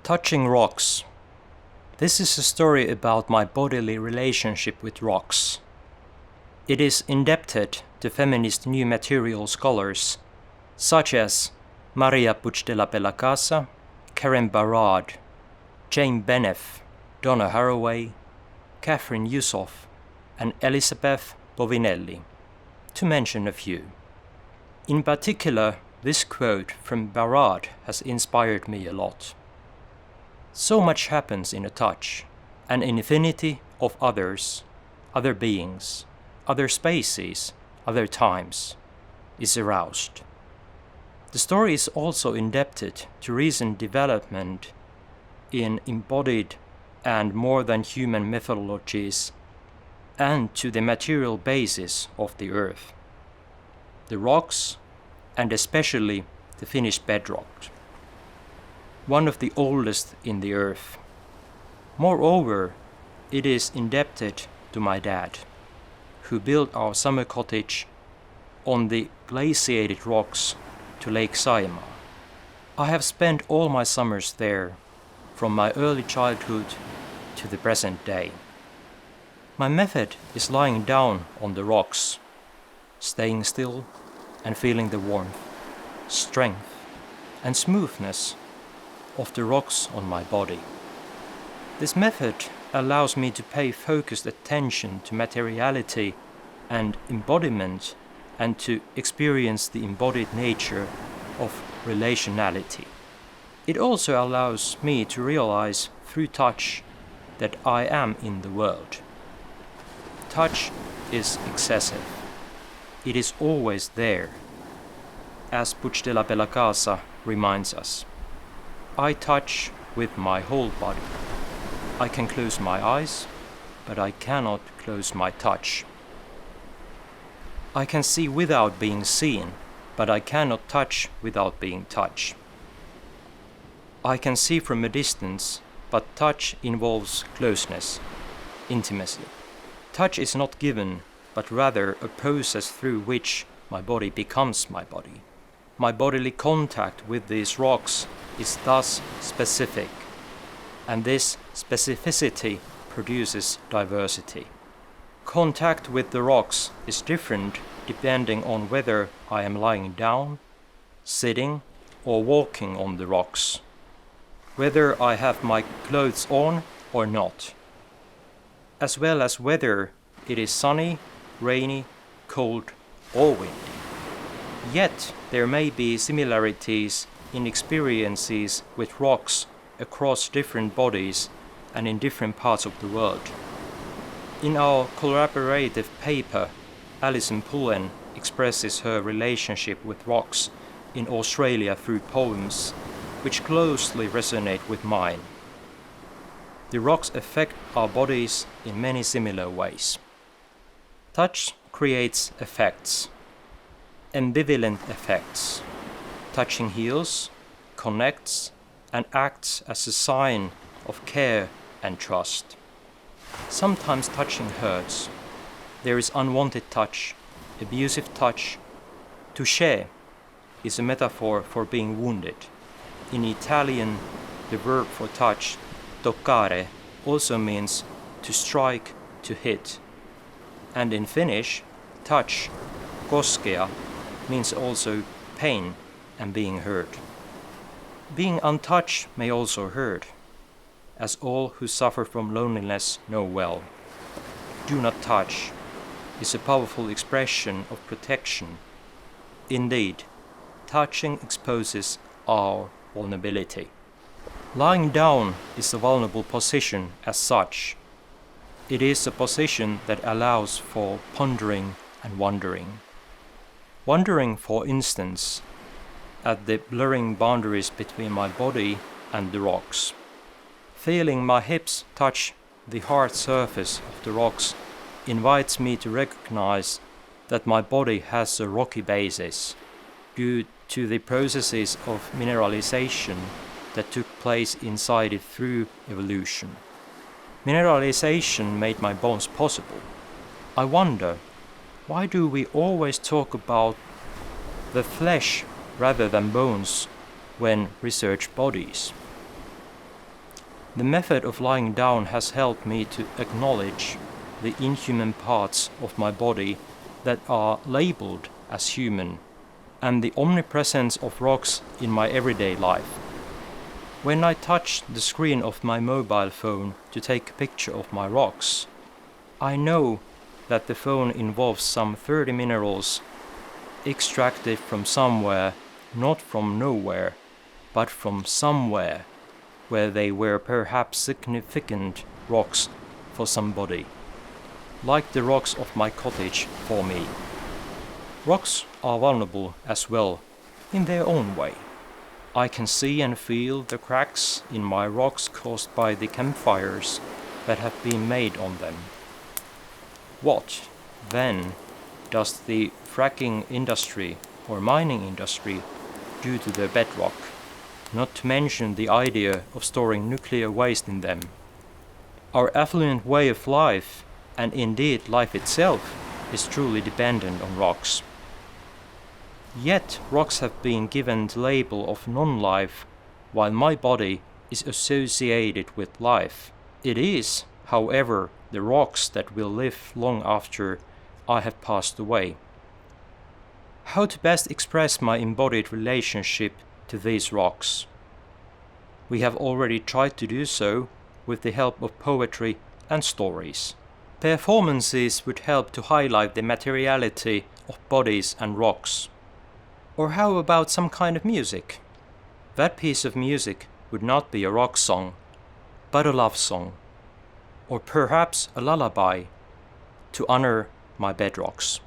Touching rocks. This is a story about my bodily relationship with rocks. It is indebted to feminist new material scholars such as Maria Puig de la Bellacasa, Karen Barad, Jane Beneff, Donna Haraway, Catherine Yusof, and Elisabeth Bovinelli, to mention a few. In particular, this quote from Barad has inspired me a lot. So much happens in a touch, an infinity of others, other beings, other spaces, other times, is aroused. The story is also indebted to recent development in embodied and more than human methodologies and to the material basis of the earth, the rocks, and especially the Finnish bedrock, one of the oldest in the earth. Moreover, it is indebted to my dad, who built our summer cottage on the glaciated rocks to Lake Saimaa. I have spent all my summers there, from my early childhood to the present day. My method is lying down on the rocks, staying still and feeling the warmth, strength, and smoothness of the rocks on my body. This method allows me to pay focused attention to materiality and embodiment and to experience the embodied nature of relationality. It also allows me to realize through touch that I am in the world. Touch is excessive. It is always there, as Puig de la Bellacasa reminds us. I touch with my whole body. I can close my eyes, but I cannot close my touch. I can see without being seen, but I cannot touch without being touched. I can see from a distance, but touch involves closeness, intimacy. Touch is not given, but rather a process through which my body becomes my body. My bodily contact with these rocks is thus specific, and this specificity produces diversity. Contact with the rocks is different depending on whether I am lying down, sitting, or walking on the rocks, whether I have my clothes on or not, as well as whether it is sunny, rainy, cold, or windy. Yet there may be similarities in experiences with rocks across different bodies and in different parts of the world. In our collaborative paper, Alison Pullen expresses her relationship with rocks in Australia through poems which closely resonate with mine. The rocks affect our bodies in many similar ways. Touch creates effects, ambivalent effects. Touching heals, connects, and acts as a sign of care and trust. Sometimes touching hurts. There is unwanted touch, abusive touch. Toucher is a metaphor for being wounded. In Italian, the verb for touch, toccare, also means to strike, to hit. And in Finnish, touch, koskea, means also pain and being hurt. Being untouched may also hurt, as all who suffer from loneliness know well. Do not touch is a powerful expression of protection. Indeed, touching exposes our vulnerability. Lying down is a vulnerable position as such. It is a position that allows for pondering and wondering. Wondering, for instance, at the blurring boundaries between my body and the rocks. Feeling my hips touch the hard surface of the rocks invites me to recognize that my body has a rocky basis due to the processes of mineralization that took place inside it through evolution. Mineralization made my bones possible. I wonder, why do we always talk about the flesh rather than bones when research bodies? The method of lying down has helped me to acknowledge the inhuman parts of my body that are labeled as human, and the omnipresence of rocks in my everyday life. When I touch the screen of my mobile phone to take a picture of my rocks, I know that the phone involves some 30 minerals extracted from somewhere, not from nowhere, but from somewhere, where they were perhaps significant rocks for somebody, like the rocks of my cottage for me. Rocks are vulnerable as well, in their own way. I can see and feel the cracks in my rocks caused by the campfires that have been made on them. What, then, does the fracking industry or mining industry do to the bedrock? Not to mention the idea of storing nuclear waste in them. Our affluent way of life, and indeed life itself, is truly dependent on rocks. Yet rocks have been given the label of non-life, while my body is associated with life. It is, however, the rocks that will live long after I have passed away. How to best express my embodied relationship to these rocks? We have already tried to do so with the help of poetry and stories. Performances would help to highlight the materiality of bodies and rocks. Or how about some kind of music? That piece of music would not be a rock song, but a love song, or perhaps a lullaby to honor my bedrocks.